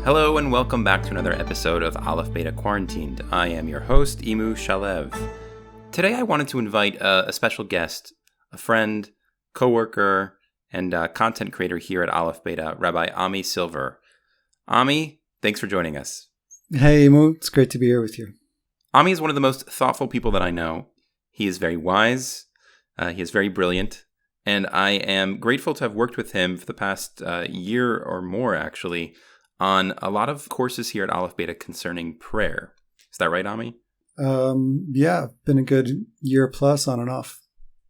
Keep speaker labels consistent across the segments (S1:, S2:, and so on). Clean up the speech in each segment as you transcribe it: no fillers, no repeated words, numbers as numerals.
S1: Hello and welcome back to another episode of Aleph Beta Quarantined. I am your host, Imu Shalev. Today I wanted to invite a special guest, a friend, coworker, and content creator here at Aleph Beta, Rabbi Ami Silver. Ami, thanks for joining us.
S2: Hey Imu, it's great to be here with you.
S1: Ami is one of the most thoughtful people that I know. He is very wise, he is very brilliant, and I am grateful to have worked with him for the past year or more, actually, on a lot of courses here at Aleph Beta concerning prayer. Is that right, Ami?
S2: Yeah, been a good year plus on and off.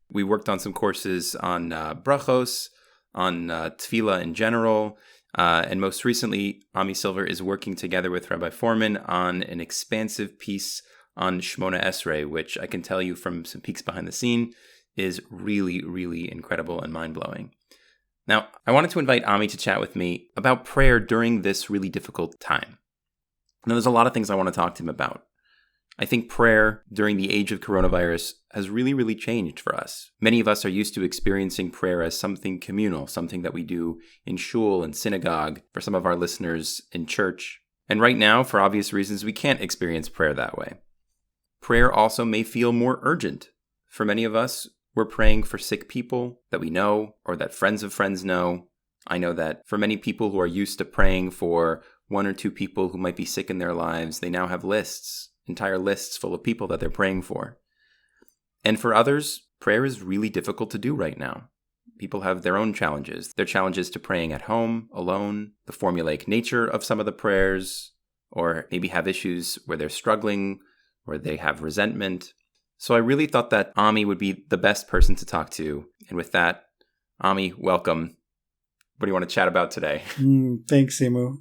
S1: We worked on some courses on brachos, on Tefillah in general, and most recently, Ami Silver is working together with Rabbi Foreman on an expansive piece on Shmona Esrei, which I can tell you from some peeks behind the scene is really, really incredible and mind-blowing. Now, I wanted to invite Ami to chat with me about prayer during this really difficult time. Now, there's a lot of things I want to talk to him about. I think prayer during the age of coronavirus has really, really changed for us. Many of us are used to experiencing prayer as something communal, something that we do in shul and synagogue, for some of our listeners in church. And right now, for obvious reasons, we can't experience prayer that way. Prayer also may feel more urgent. For many of us, we're praying for sick people that we know or that friends of friends know. I know that for many people who are used to praying for one or two people who might be sick in their lives, they now have lists, entire lists full of people that they're praying for. And for others, prayer is really difficult to do right now. People have their own challenges. Their challenges to praying at home, alone, the formulaic nature of some of the prayers, or maybe have issues where they're struggling, where they have resentment. So I really thought that Ami would be the best person to talk to. And with that, Ami, welcome. What do you want to chat about today?
S2: Thanks, Imu.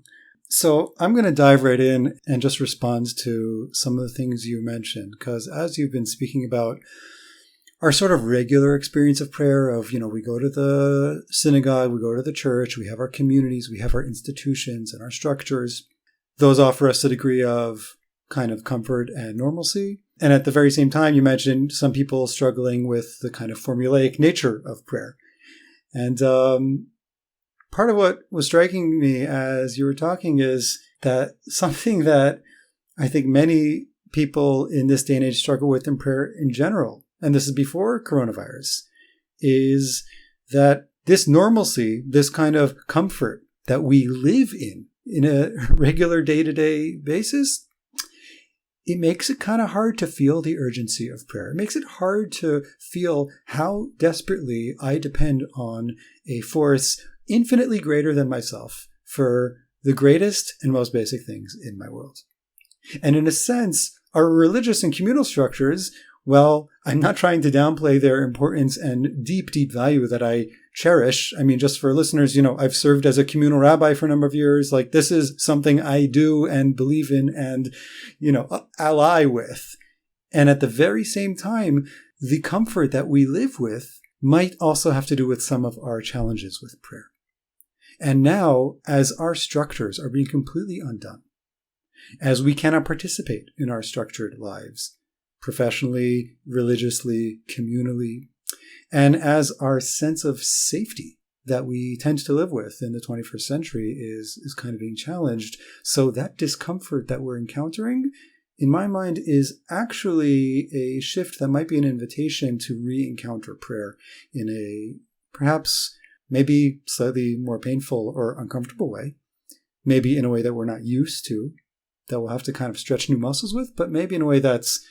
S2: So I'm going to dive right in and just respond to some of the things you mentioned, because as you've been speaking about our sort of regular experience of prayer of, we go to the synagogue, we go to the church, we have our communities, we have our institutions and our structures. Those offer us a degree of kind of comfort and normalcy. And at the very same time, you mentioned some people struggling with the kind of formulaic nature of prayer. And part of what was striking me as you were talking is that something that I think many people in this day and age struggle with in prayer in general, and this is before coronavirus, is that this normalcy, this kind of comfort that we live in a regular day-to-day basis, it makes it kind of hard to feel the urgency of prayer. It makes it hard to feel how desperately I depend on a force infinitely greater than myself for the greatest and most basic things in my world. And in a sense, our religious and communal structures, well, I'm not trying to downplay their importance and deep, deep value that I cherish. I mean, just for listeners, I've served as a communal rabbi for a number of years. Like, this is something I do and believe in and, ally with. And at the very same time, the comfort that we live with might also have to do with some of our challenges with prayer. And now, as our structures are being completely undone, as we cannot participate in our structured lives, professionally, religiously, communally, and as our sense of safety that we tend to live with in the 21st century is kind of being challenged. So that discomfort that we're encountering, in my mind, is actually a shift that might be an invitation to re-encounter prayer in a perhaps maybe slightly more painful or uncomfortable way, maybe in a way that we're not used to, that we'll have to kind of stretch new muscles with, but maybe in a way that's,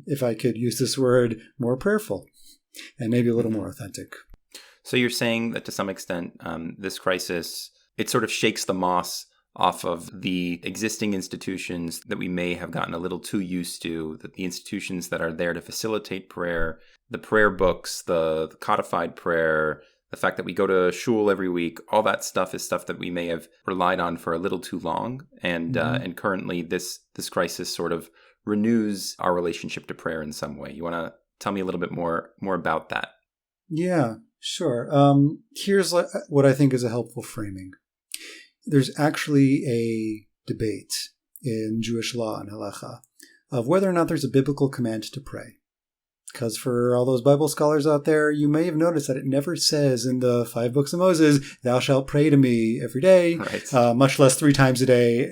S2: if I could use this word, more prayerful and maybe a little more authentic.
S1: So you're saying that to some extent, this crisis, it sort of shakes the moss off of the existing institutions that we may have gotten a little too used to, the institutions that are there to facilitate prayer, the prayer books, the codified prayer, the fact that we go to shul every week, all that stuff is stuff that we may have relied on for a little too long. And and currently this crisis sort of renews our relationship to prayer in some way. You want to tell me a little bit more about that?
S2: Yeah, sure. Here's what I think is a helpful framing. There's actually a debate in Jewish law and halacha of whether or not there's a biblical command to pray. Because for all those Bible scholars out there, you may have noticed that it never says in the 5 books of Moses, thou shalt pray to me every day,
S1: right.
S2: Much less 3 times a day,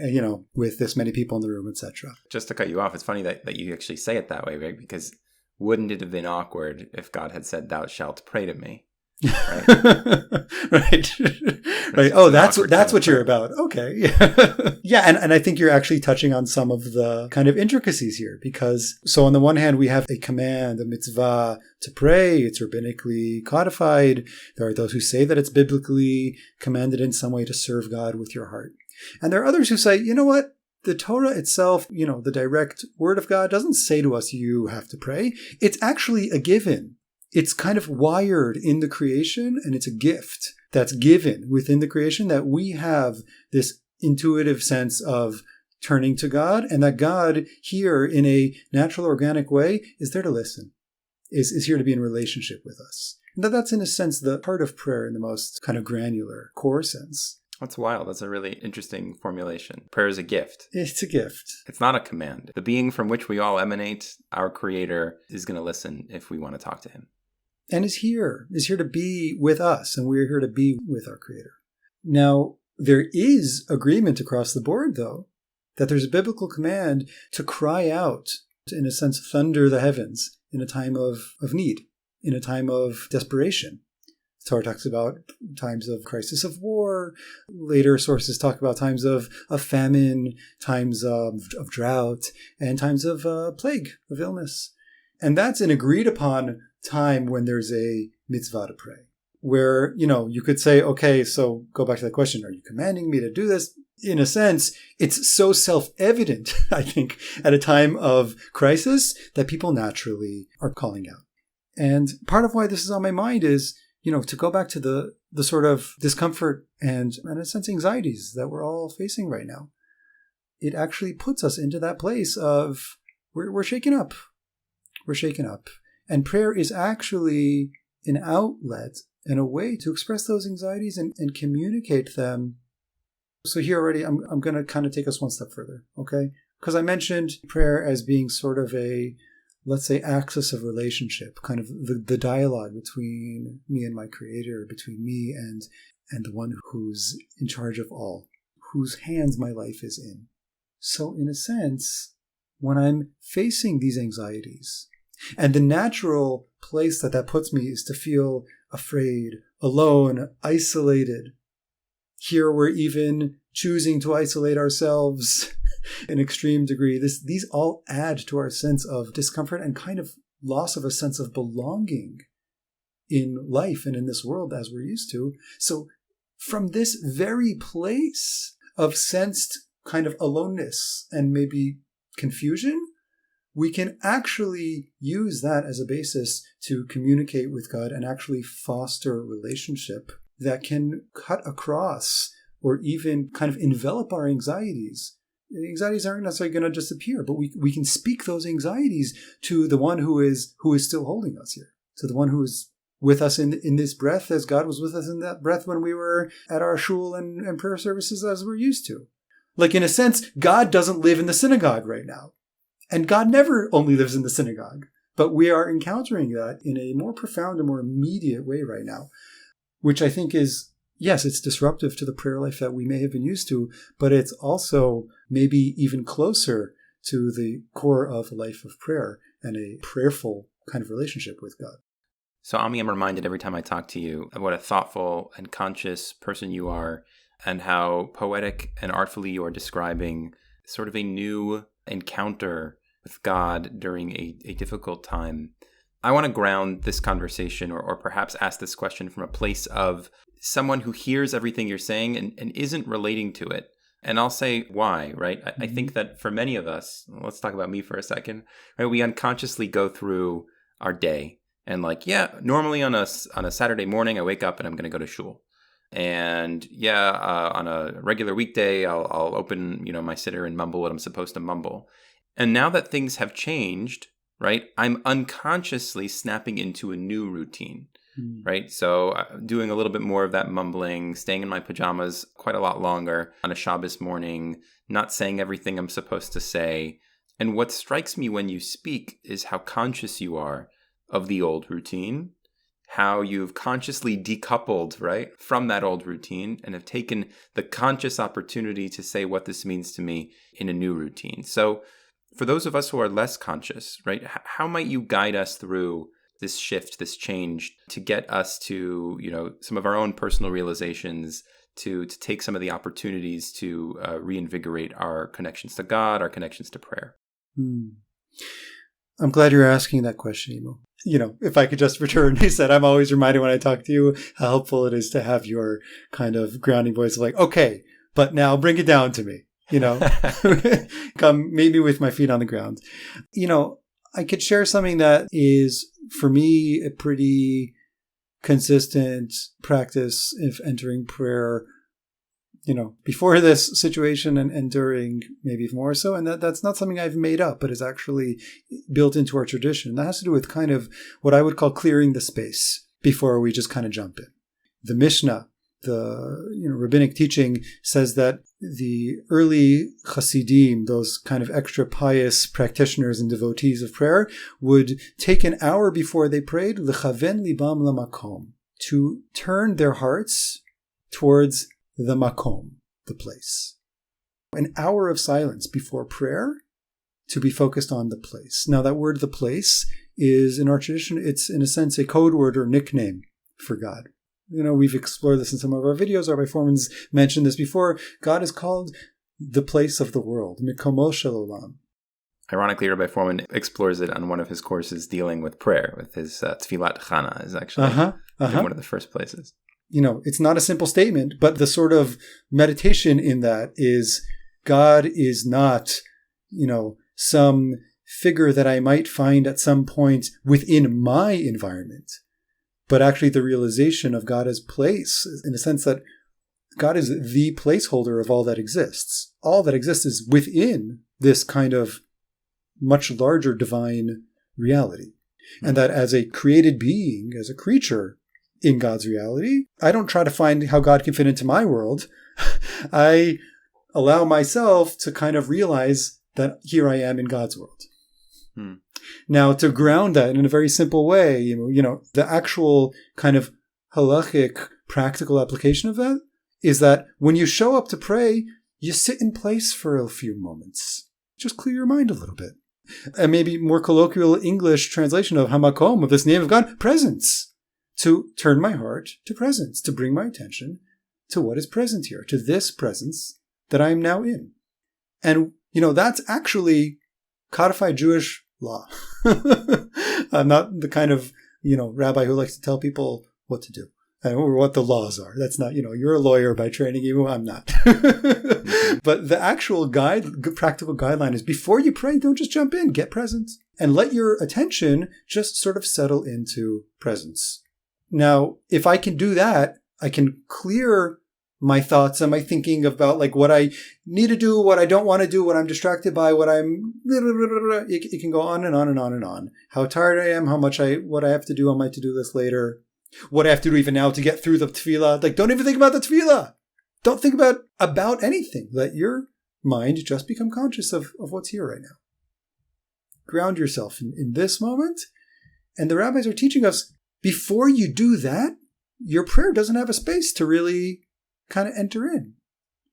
S2: with this many people in the room, etc.
S1: Just to cut you off, it's funny that you actually say it that way, right? Because wouldn't it have been awkward if God had said, thou shalt pray to me? Right.
S2: Right. Right. Oh, that's what you're about. Okay. Yeah. And I think you're actually touching on some of the kind of intricacies here, because so on the one hand, we have a command, a mitzvah to pray. It's rabbinically codified. There are those who say that it's biblically commanded in some way to serve God with your heart. And there are others who say, you know what? The Torah itself, the direct word of God doesn't say to us, you have to pray. It's actually a given. It's kind of wired in the creation, and it's a gift that's given within the creation, that we have this intuitive sense of turning to God, and that God here in a natural, organic way is there to listen, is here to be in relationship with us. And that's in a sense the heart of prayer in the most kind of granular, core sense.
S1: That's wild. That's a really interesting formulation. Prayer is a gift.
S2: It's a gift.
S1: It's not a command. The being from which we all emanate, our Creator, is going to listen if we want to talk to Him.
S2: And is here to be with us, and we're here to be with our Creator. Now, there is agreement across the board, though, that there's a biblical command to cry out, to, in a sense, thunder the heavens in a time of need, in a time of desperation. Torah talks about times of crisis of war. Later sources talk about times of famine, times of drought, and times of plague, of illness. And that's an agreed upon time when there's a mitzvah to pray, where, you could say, okay, so go back to that question. Are you commanding me to do this? In a sense, it's so self-evident, I think, at a time of crisis that people naturally are calling out. And part of why this is on my mind is, to go back to the sort of discomfort and in a sense, anxieties that we're all facing right now. It actually puts us into that place of we're shaken up. We're shaken up. And prayer is actually an outlet and a way to express those anxieties and communicate them. So here already, I'm going to kind of take us one step further, okay? Because I mentioned prayer as being sort of a, let's say, axis of relationship, kind of the dialogue between me and my Creator, between me and the one who's in charge of all, whose hands my life is in. So in a sense, when I'm facing these anxieties, and the natural place that puts me is to feel afraid, alone, isolated. Here we're even choosing to isolate ourselves in extreme degree. These all add to our sense of discomfort and kind of loss of a sense of belonging in life and in this world as we're used to. So from this very place of sensed kind of aloneness and maybe confusion, we can actually use that as a basis to communicate with God and actually foster a relationship that can cut across or even kind of envelop our anxieties. The anxieties aren't necessarily going to disappear, but we can speak those anxieties to the one who is still holding us here, to the one who is with us in this breath as God was with us in that breath when we were at our shul and prayer services as we're used to. Like, in a sense, God doesn't live in the synagogue right now. And God never only lives in the synagogue, but we are encountering that in a more profound and more immediate way right now, which I think is, yes, it's disruptive to the prayer life that we may have been used to, but it's also maybe even closer to the core of a life of prayer and a prayerful kind of relationship with God.
S1: So, Ami, I'm reminded every time I talk to you of what a thoughtful and conscious person you are, and how poetic and artfully you are describing sort of a new encounter with God during a difficult time. I want to ground this conversation or perhaps ask this question from a place of someone who hears everything you're saying and isn't relating to it. And I'll say why, right? I think that for many of us, let's talk about me for a second, right? We unconsciously go through our day and normally on a Saturday morning, I wake up and I'm going to go to shul. And on a regular weekday, I'll open, my sitter and mumble what I'm supposed to mumble. And now that things have changed, right, I'm unconsciously snapping into a new routine, right? So doing a little bit more of that mumbling, staying in my pajamas quite a lot longer on a Shabbos morning, not saying everything I'm supposed to say. And what strikes me when you speak is how conscious you are of the old routine, how you've consciously decoupled, right, from that old routine and have taken the conscious opportunity to say what this means to me in a new routine. So for those of us who are less conscious, right, how might you guide us through this shift, this change, to get us to, some of our own personal realizations, to take some of the opportunities to reinvigorate our connections to God, our connections to prayer?
S2: I'm glad you're asking that question, Emo. If I could just return, he said, I'm always reminded when I talk to you how helpful it is to have your kind of grounding voice of like, okay, but now bring it down to me, come meet me with my feet on the ground. I could share something that is, for me, a pretty consistent practice of entering prayer, before this situation and during maybe more so. And that's not something I've made up, but is actually built into our tradition. That has to do with kind of what I would call clearing the space before we just kind of jump in. The Mishnah, the rabbinic teaching, says that the early Hasidim, those kind of extra pious practitioners and devotees of prayer, would take an hour before they prayed, l'chaven libam lamakom, to turn their hearts towards the makom, the place. An hour of silence before prayer to be focused on the place. Now that word, the place, is in our tradition, it's in a sense a code word or nickname for God. We've explored this in some of our videos. Rabbi Foreman's mentioned this before. God is called the place of the world, mikomo shel olam.
S1: Ironically, Rabbi Foreman explores it on one of his courses dealing with prayer, with his Tefillat Chana is actually one of the first places.
S2: It's not a simple statement, but the sort of meditation in that is God is not, some figure that I might find at some point within my environment, but actually the realization of God as place, in the sense that God is the placeholder of all that exists. All that exists is within this kind of much larger divine reality. And that as a created being, as a creature in God's reality, I don't try to find how God can fit into my world. I allow myself to kind of realize that here I am in God's world. Now, to ground that in a very simple way, the actual kind of halachic practical application of that is that when you show up to pray, you sit in place for a few moments. Just clear your mind a little bit. And maybe more colloquial English translation of hamakom, of this name of God, presence. To turn my heart to presence, to bring my attention to what is present here, to this presence that I am now in. And, that's actually codified Jewish law. I'm not the kind of, rabbi who likes to tell people what to do or what the laws are. That's not, you're a lawyer by training, you. I'm not. But the actual practical guideline is before you pray, don't just jump in, get present and let your attention just sort of settle into presence. Now, if I can do that, I can clear my thoughts and my thinking about like what I need to do, what I don't want to do, what I'm distracted by, what I'm... It can go on and on and on and on. How tired I am, what I have to do on my to-do list later, what I have to do even now to get through the tefillah. Like, don't even think about the tefillah. Don't think about anything. Let your mind just become conscious of what's here right now. Ground yourself in this moment. And the rabbis are teaching us, before you do that, your prayer doesn't have a space to really kind of enter in.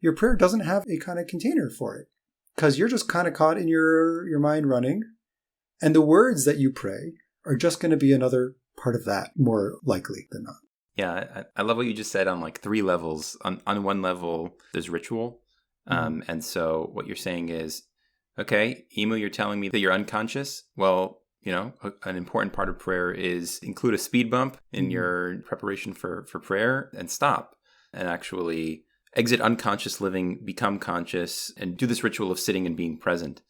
S2: Your prayer doesn't have a kind of container for it because you're just kind of caught in your mind running. And the words that you pray are just going to be another part of that, more likely than not.
S1: Yeah, I love what you just said on like three levels. On one level, there's ritual. And so what you're saying is, okay, Emu, you're telling me that you're unconscious? Well, an important part of prayer is include a speed bump in your preparation for prayer and stop and actually exit unconscious living, become conscious, and do this ritual of sitting and being present.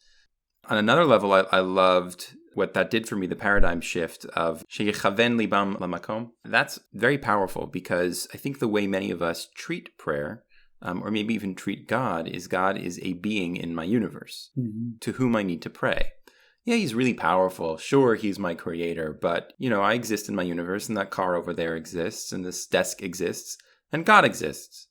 S1: On another level, I loved what that did for me, the paradigm shift of sheyechaven libam lamakom. That's very powerful because I think the way many of us treat prayer, or maybe even treat God is a being in my universe to whom I need to pray. Yeah, he's really powerful. Sure, he's my creator, but, I exist in my universe and that car over there exists and this desk exists and God exists.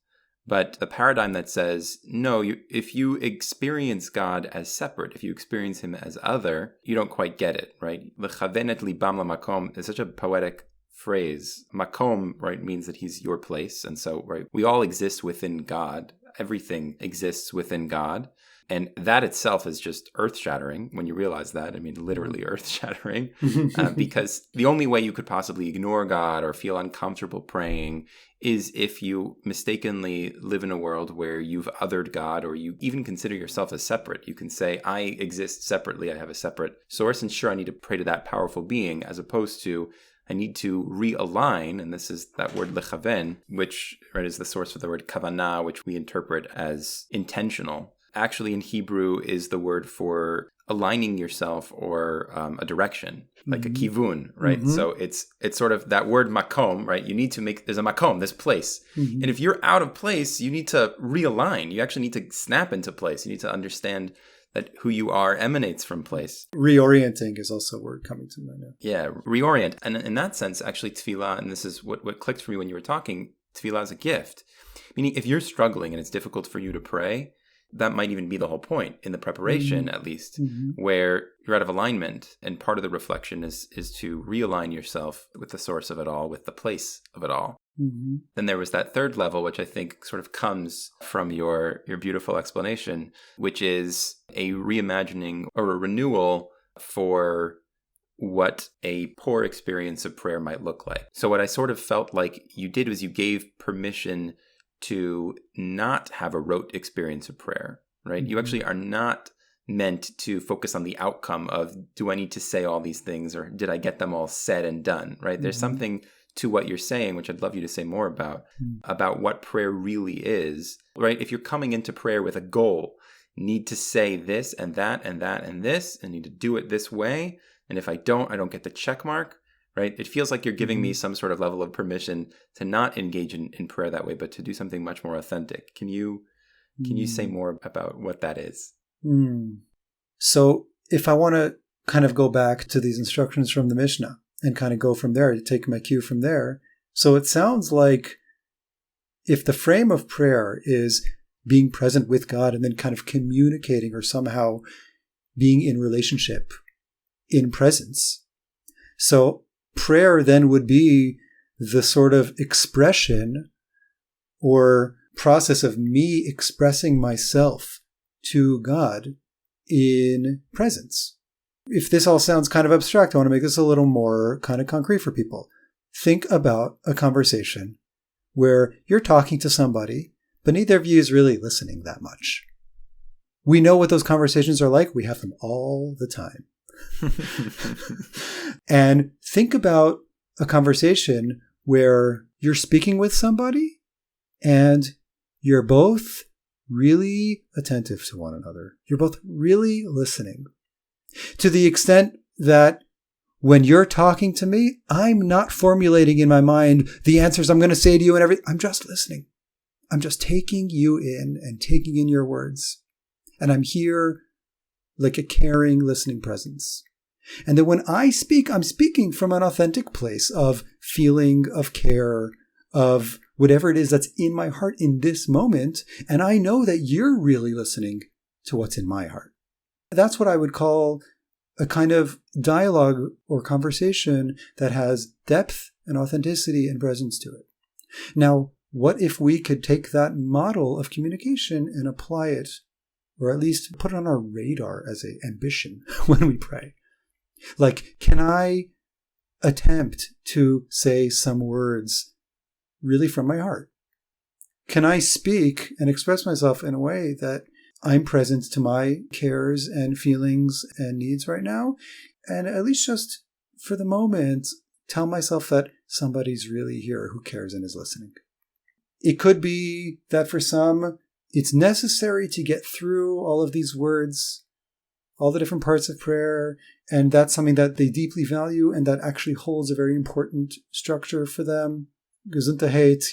S1: But the paradigm that says, no, if you experience God as separate, if you experience him as other, you don't quite get it, right? L'chavenet libam lamakom is such a poetic phrase. Makom, right, means that he's your place. And so, right, we all exist within God. Everything exists within God. And that itself is just earth-shattering when you realize that. I mean, literally earth-shattering. Because the only way you could possibly ignore God or feel uncomfortable praying is if you mistakenly live in a world where you've othered God, or you even consider yourself as separate. You can say, I exist separately. I have a separate source. And sure, I need to pray to that powerful being, as opposed to I need to realign, and this is that word lechaven, which, right, is the source of the word kavanah, which we interpret as intentional. Actually, in Hebrew is the word for aligning yourself or a direction, like a kivun, right? Mm-hmm. So it's sort of that word makom, right? You need to there's a makom, this place. Mm-hmm. And if you're out of place, you need to realign. You actually need to snap into place. You need to understand that who you are emanates from place.
S2: Reorienting is also a word coming to mind now.
S1: Yeah, reorient. And in that sense, actually, tefillah, and this is what clicked for me when you were talking, tefillah is a gift. Meaning, if you're struggling and it's difficult for you to pray, that might even be the whole point in the preparation, at least, where you're out of alignment. And part of the reflection is to realign yourself with the source of it all, with the place of it all. Mm-hmm. Then there was that third level, which I think sort of comes from your beautiful explanation, which is a reimagining or a renewal for what a poor experience of prayer might look like. So what I sort of felt like you did was you gave permission to not have a rote experience of prayer, right? Mm-hmm. You actually are not meant to focus on the outcome of, do I need to say all these things, or did I get them all said and done, right? There's something to what you're saying, which I'd love you to say more about what prayer really is, right? If you're coming into prayer with a goal, need to say this and that and that and this, and need to do it this way, and if I don't get the check mark, right? It feels like you're giving me some sort of level of permission to not engage in prayer that way, but to do something much more authentic. Can you say more about what that is?
S2: So if I want to kind of go back to these instructions from the Mishnah and kind of go from there, to take my cue from there. So it sounds like if the frame of prayer is being present with God and then kind of communicating or somehow being in relationship in presence. So prayer then would be the sort of expression or process of me expressing myself to God in presence. If this all sounds kind of abstract, I want to make this a little more kind of concrete for people. Think about a conversation where you're talking to somebody, but neither of you is really listening that much. We know what those conversations are like. We have them all the time. And think about a conversation where you're speaking with somebody and you're both really attentive to one another. You're both really listening. To the extent that when you're talking to me, I'm not formulating in my mind the answers I'm going to say to you and everything. I'm just listening. I'm just taking you in and taking in your words. And I'm here like a caring, listening presence. And then when I speak, I'm speaking from an authentic place of feeling, of care, of whatever it is that's in my heart in this moment. And I know that you're really listening to what's in my heart. That's what I would call a kind of dialogue or conversation that has depth and authenticity and presence to it. Now, what if we could take that model of communication and apply it, or at least put it on our radar as an ambition when we pray? Like, can I attempt to say some words really from my heart? Can I speak and express myself in a way that I'm present to my cares and feelings and needs right now? And at least just for the moment, tell myself that somebody's really here who cares and is listening. It could be that for some, it's necessary to get through all of these words, all the different parts of prayer, and that's something that they deeply value and that actually holds a very important structure for them. Gesundheit,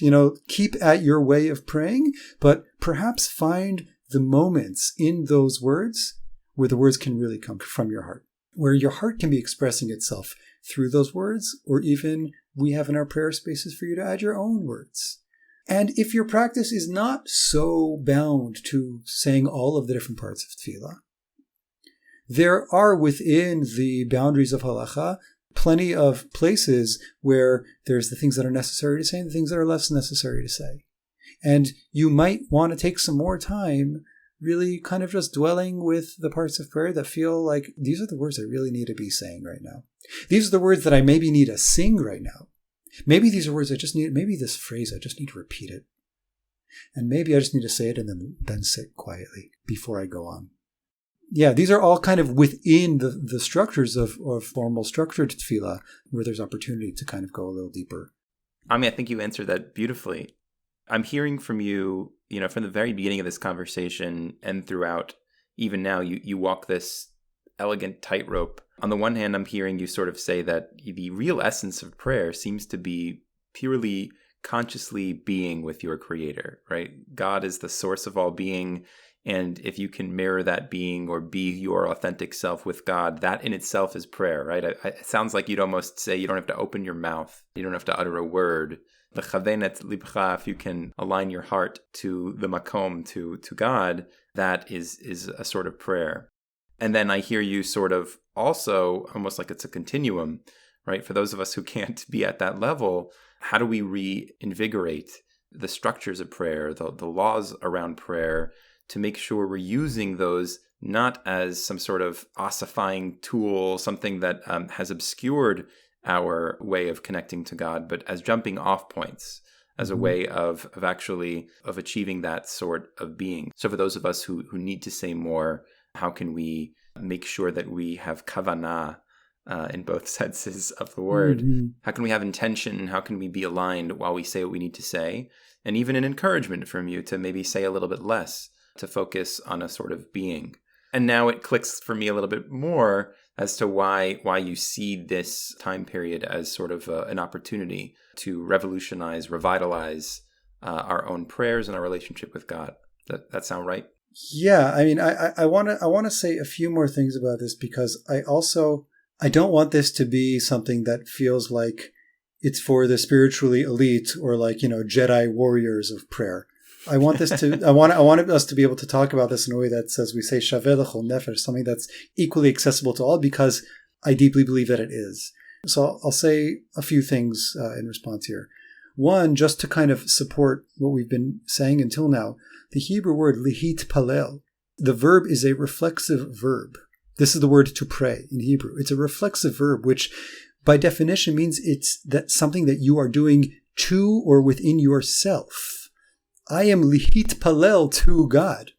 S2: keep at your way of praying, but perhaps find the moments in those words where the words can really come from your heart, where your heart can be expressing itself through those words, or even we have in our prayer spaces for you to add your own words. And if your practice is not so bound to saying all of the different parts of tefillah, there are within the boundaries of halacha plenty of places where there's the things that are necessary to say and the things that are less necessary to say. And you might want to take some more time really kind of just dwelling with the parts of prayer that feel like these are the words I really need to be saying right now. These are the words that I maybe need to sing right now. Maybe these are words I just need, maybe this phrase, I just need to repeat it. And maybe I just need to say it and then sit quietly before I go on. Yeah, these are all kind of within the structures of formal structured tefillah, where there's opportunity to kind of go a little deeper.
S1: I think you answered that beautifully. I'm hearing from you, from the very beginning of this conversation and throughout, even now, you walk this elegant tightrope. On the one hand, I'm hearing you sort of say that the real essence of prayer seems to be purely consciously being with your Creator, right? God is the source of all being. And if you can mirror that being or be your authentic self with God, that in itself is prayer, right? It sounds like you'd almost say you don't have to open your mouth. You don't have to utter a word. The chavenet libcha, if you can align your heart to the makom, to God, that is a sort of prayer. And then I hear you sort of also, almost like it's a continuum, right? For those of us who can't be at that level, how do we reinvigorate the structures of prayer, the laws around prayer, to make sure we're using those not as some sort of ossifying tool, something that has obscured our way of connecting to God, but as jumping off points, as a way of achieving that sort of being. So for those of us who need to say more, how can we make sure that we have kavanah in both senses of the word? How can we have intention? How can we be aligned while we say what we need to say? And even an encouragement from you to maybe say a little bit less, to focus on a sort of being. And now it clicks for me a little bit more as to why you see this time period as sort of an opportunity to revolutionize, revitalize our own prayers and our relationship with God. That sound right?
S2: Yeah, I want to say a few more things about this, because I don't want this to be something that feels like it's for the spiritually elite or like, Jedi warriors of prayer. I want us to be able to talk about this in a way that says, we say shaveh l'chol nefesh, something that's equally accessible to all, because I deeply believe that it is. So I'll say a few things in response here. One, just to kind of support what we've been saying until now, the Hebrew word lihit palel, the verb is a reflexive verb. This is the word to pray in Hebrew. It's a reflexive verb, which by definition means it's that something that you are doing to or within yourself. I am lihit palel to God.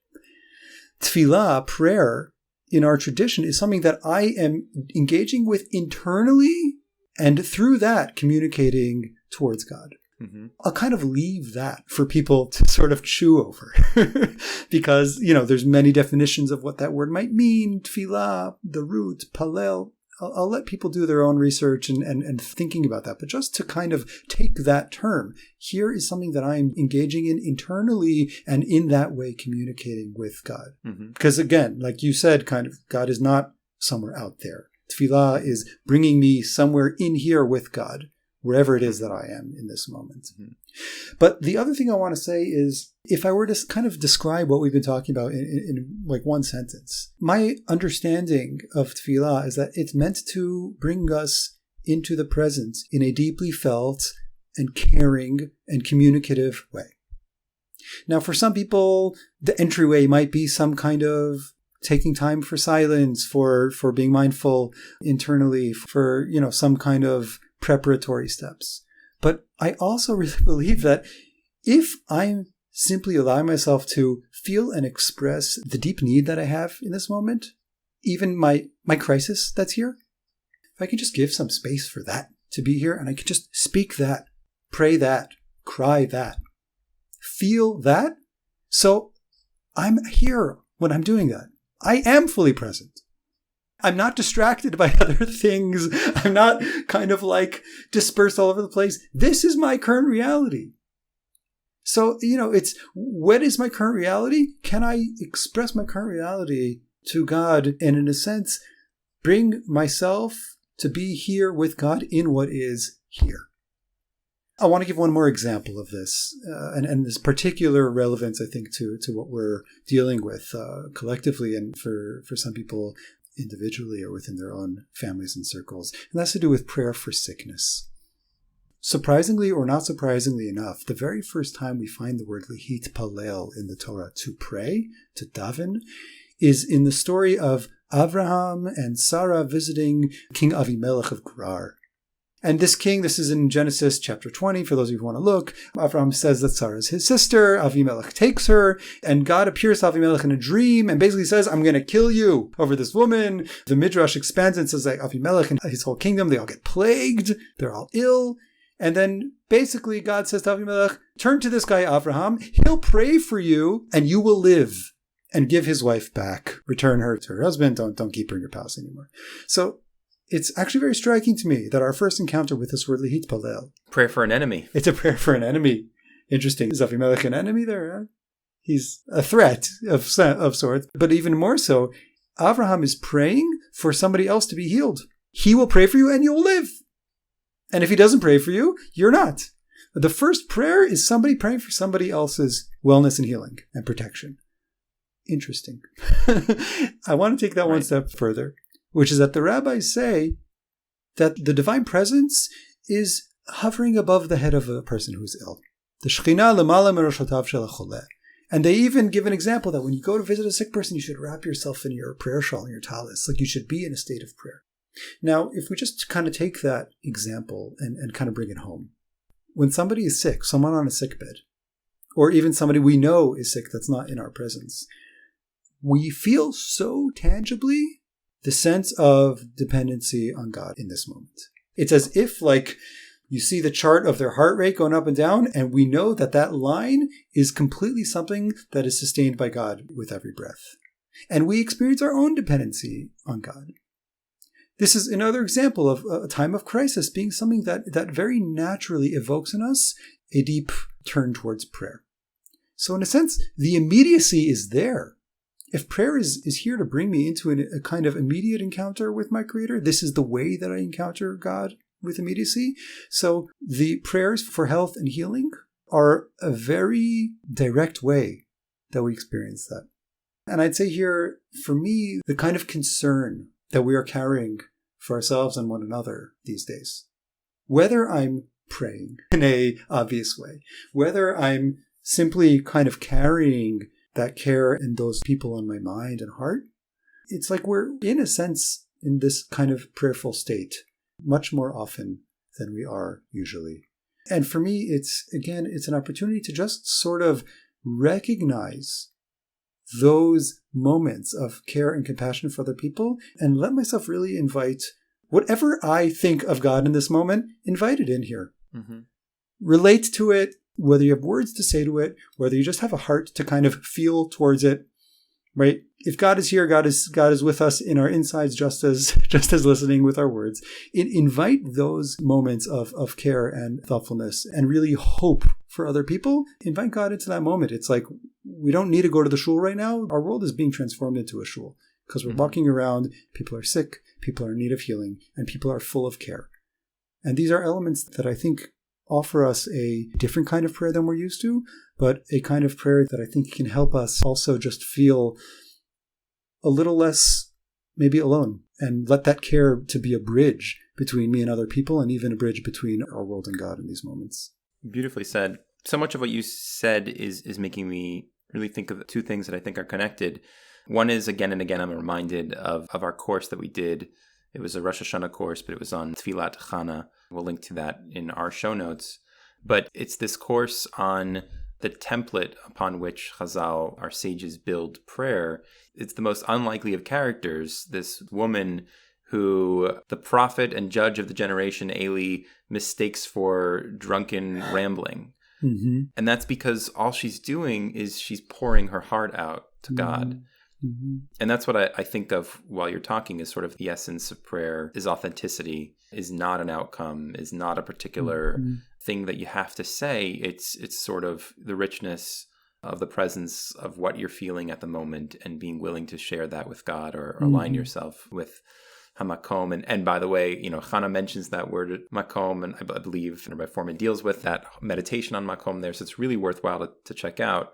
S2: Tefillah, prayer, in our tradition is something that I am engaging with internally and through that communicating towards God. I'll kind of leave that for people to sort of chew over because, there's many definitions of what that word might mean. Tefillah, the root, palel. I'll let people do their own research and thinking about that. But just to kind of take that term, here is something that I'm engaging in internally and in that way communicating with God. Because again, like you said, kind of God is not somewhere out there. Tefillah is bringing me somewhere in here with God, wherever it is that I am in this moment. But the other thing I want to say is, if I were to kind of describe what we've been talking about in like one sentence, my understanding of tefillah is that it's meant to bring us into the present in a deeply felt and caring and communicative way. Now, for some people, the entryway might be some kind of taking time for silence, for being mindful internally, for, some kind of preparatory steps. But I also really believe that if I'm simply allowing myself to feel and express the deep need that I have in this moment, even my crisis that's here, if I can just give some space for that to be here, and I can just speak that, pray that, cry that, feel that. So I'm here when I'm doing that. I am fully present. I'm not distracted by other things. I'm not kind of like dispersed all over the place. This is my current reality. So, it's, what is my current reality? Can I express my current reality to God and, in a sense, bring myself to be here with God in what is here? I want to give one more example of this, and this particular relevance, I think, to what we're dealing with collectively and for some people individually or within their own families and circles. And that's to do with prayer for sickness. Surprisingly or not surprisingly enough, the very first time we find the word lihit palel in the Torah, to pray, to daven, is in the story of Avraham and Sarah visiting King Avimelech of Gerar. And this king, this is in Genesis chapter 20, for those of you who want to look. Avraham says that Sarah is his sister. Avimelech takes her, and God appears to Avimelech in a dream and basically says, I'm going to kill you over this woman. The Midrash expands and says that Avimelech and his whole kingdom, they all get plagued. They're all ill. And then basically God says to Avimelech, turn to this guy Avraham. He'll pray for you and you will live, and give his wife back. Return her to her husband. Don't keep her in your palace anymore. So it's actually very striking to me that our first encounter with this word lihit palel.
S1: Prayer for an enemy.
S2: It's a prayer for an enemy. Interesting. Is Avimelech an enemy there? Huh? He's a threat of sorts. But even more so, Avraham is praying for somebody else to be healed. He will pray for you and you'll live. And if he doesn't pray for you, you're not. The first prayer is somebody praying for somebody else's wellness and healing and protection. Interesting. I want to take that one step further, which is that the rabbis say that the divine presence is hovering above the head of a person who's ill. The Shekhinah lemala meroshotav shel hacholeh. And they even give an example that when you go to visit a sick person, you should wrap yourself in your prayer shawl and your talis, like you should be in a state of prayer. Now, if we just kind of take that example and kind of bring it home, when somebody is sick, someone on a sick bed, or even somebody we know is sick that's not in our presence, we feel so tangibly the sense of dependency on God in this moment. It's as if, like, you see the chart of their heart rate going up and down, and we know that that line is completely something that is sustained by God with every breath. And we experience our own dependency on God. This is another example of a time of crisis being something that very naturally evokes in us a deep turn towards prayer. So in a sense, the immediacy is there. If prayer is here to bring me into a kind of immediate encounter with my Creator, this is the way that I encounter God with immediacy. So the prayers for health and healing are a very direct way that we experience that. And I'd say here, for me, the kind of concern that we are carrying for ourselves and one another these days, whether I'm praying in a obvious way, whether I'm simply kind of carrying that care and those people on my mind and heart, it's like we're, in a sense, in this kind of prayerful state much more often than we are usually. And for me, it's an opportunity to just sort of recognize those moments of care and compassion for other people and let myself really invite whatever I think of God in this moment, invite it in here. Mm-hmm. Relate to it, whether you have words to say to it, whether you just have a heart to kind of feel towards it, right? If God is here, God is with us in our insides, just as listening with our words. Invite those moments of care and thoughtfulness and really hope for other people. Invite God into that moment. It's like, we don't need to go to the shul right now. Our world is being transformed into a shul because we're walking around, people are sick, people are in need of healing, and people are full of care. And these are elements that I think offer us a different kind of prayer than we're used to, but a kind of prayer that I think can help us also just feel a little less maybe alone, and let that care to be a bridge between me and other people, and even a bridge between our world and God in these moments.
S1: Beautifully said. So much of what you said is making me really think of two things that I think are connected. One is, again and again, I'm reminded of our course that we did. It was a Rosh Hashanah course, but it was on Tefillat Chana. We'll link to that in our show notes. But it's this course on the template upon which Chazal, our sages, build prayer. It's the most unlikely of characters, this woman who the prophet and judge of the generation, Eli, mistakes for drunken rambling. Mm-hmm. And that's because all she's doing is she's pouring her heart out to God. Mm-hmm. And that's what I think of while you're talking, is sort of the essence of prayer is authenticity, is not an outcome, is not a particular thing that you have to say. It's sort of the richness of the presence of what you're feeling at the moment and being willing to share that with God or align yourself with hamakom. And by the way, Chana mentions that word makom, and I believe Rabbi Foreman deals with that meditation on makom there. So it's really worthwhile to check out.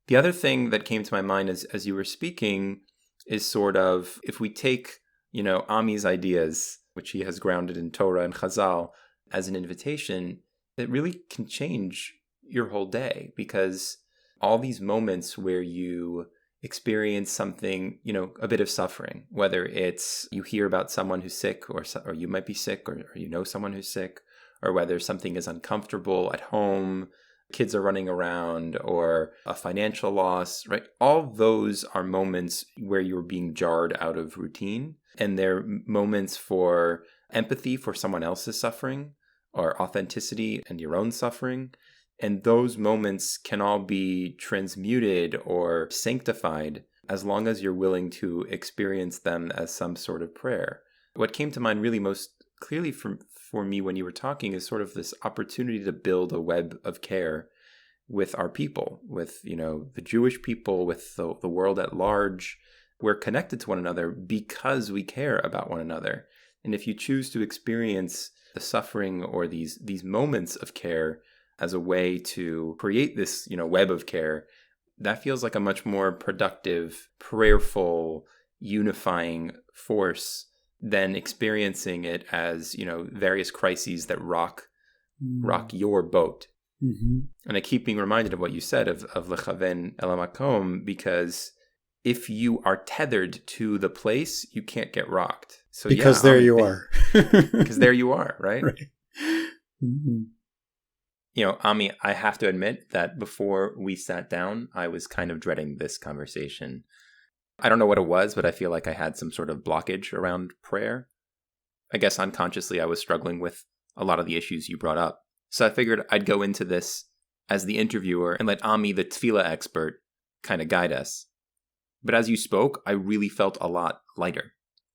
S1: The other thing that came to my mind as you were speaking is sort of, if we take, Ami's ideas, which he has grounded in Torah and Chazal, as an invitation, it really can change your whole day, because all these moments where you experience something, a bit of suffering, whether it's you hear about someone who's sick, or you might be sick, or someone who's sick, or whether something is uncomfortable at home, kids are running around, or a financial loss, right? All those are moments where you're being jarred out of routine, and they're moments for empathy for someone else's suffering, or authenticity and your own suffering. And those moments can all be transmuted or sanctified as long as you're willing to experience them as some sort of prayer. What came to mind really most clearly for me when you were talking is sort of this opportunity to build a web of care with our people, with, the Jewish people, with the world at large. We're connected to one another because we care about one another. And if you choose to experience the suffering or these moments of care as a way to create this, web of care, that feels like a much more productive, prayerful, unifying force than experiencing it as, various crises that rock your boat. Mm-hmm. And I keep being reminded of what you said of lechaven el hamakom, because if you are tethered to the place, you can't get rocked. So
S2: because there you are.
S1: Because there you are, right?
S2: Right. Mm-hmm.
S1: Ami, I have to admit that before we sat down, I was kind of dreading this conversation. I don't know what it was, but I feel like I had some sort of blockage around prayer. I guess unconsciously I was struggling with a lot of the issues you brought up. So I figured I'd go into this as the interviewer and let Ami, the Tefillah expert, kind of guide us. But as you spoke, I really felt a lot lighter.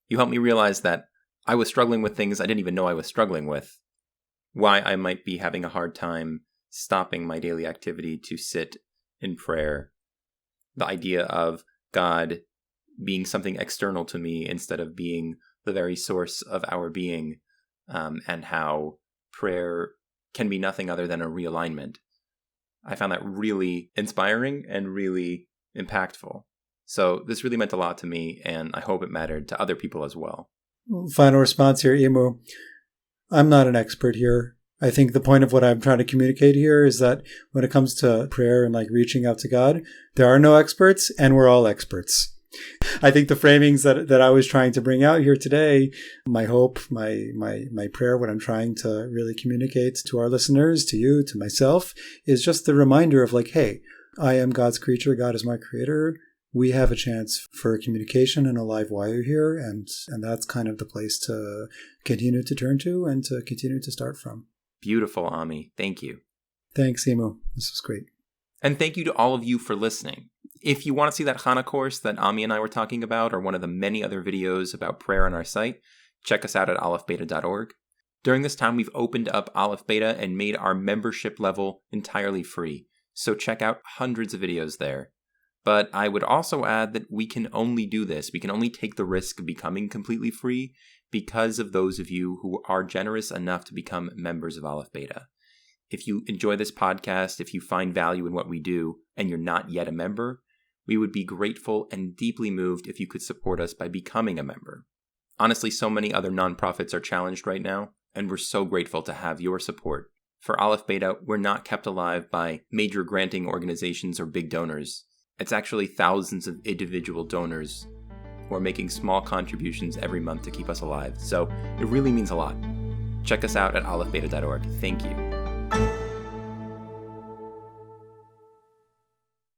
S1: You helped me realize that I was struggling with things I didn't even know I was struggling with. Why I might be having a hard time stopping my daily activity to sit in prayer. The idea of God being something external to me instead of being the very source of our being, and how prayer can be nothing other than a realignment. I found that really inspiring and really impactful. So this really meant a lot to me, and I hope it mattered to other people as well.
S2: Final response here, Imu. I'm not an expert here. I think the point of what I'm trying to communicate here is that when it comes to prayer and reaching out to God, there are no experts, and we're all experts. I think the framings that I was trying to bring out here today, my hope, my prayer, what I'm trying to really communicate to our listeners, to you, to myself, is just the reminder of hey, I am God's creature. God is my creator. We have a chance for communication and a live wire here, and that's kind of the place to continue to turn to and to continue to start from.
S1: Beautiful, Ami. Thank you.
S2: Thanks, Emo. This was great.
S1: And thank you to all of you for listening. If you want to see that Chana course that Ami and I were talking about, or one of the many other videos about prayer on our site, check us out at alephbeta.org. During this time, we've opened up Aleph Beta and made our membership level entirely free. So check out hundreds of videos there. But I would also add that we can only do this. We can only take the risk of becoming completely free because of those of you who are generous enough to become members of Aleph Beta. If you enjoy this podcast, if you find value in what we do, and you're not yet a member, we would be grateful and deeply moved if you could support us by becoming a member. Honestly, so many other nonprofits are challenged right now, and we're so grateful to have your support. For Aleph Beta, we're not kept alive by major granting organizations or big donors. It's actually thousands of individual donors who are making small contributions every month to keep us alive. So it really means a lot. Check us out at alephbeta.org. Thank you.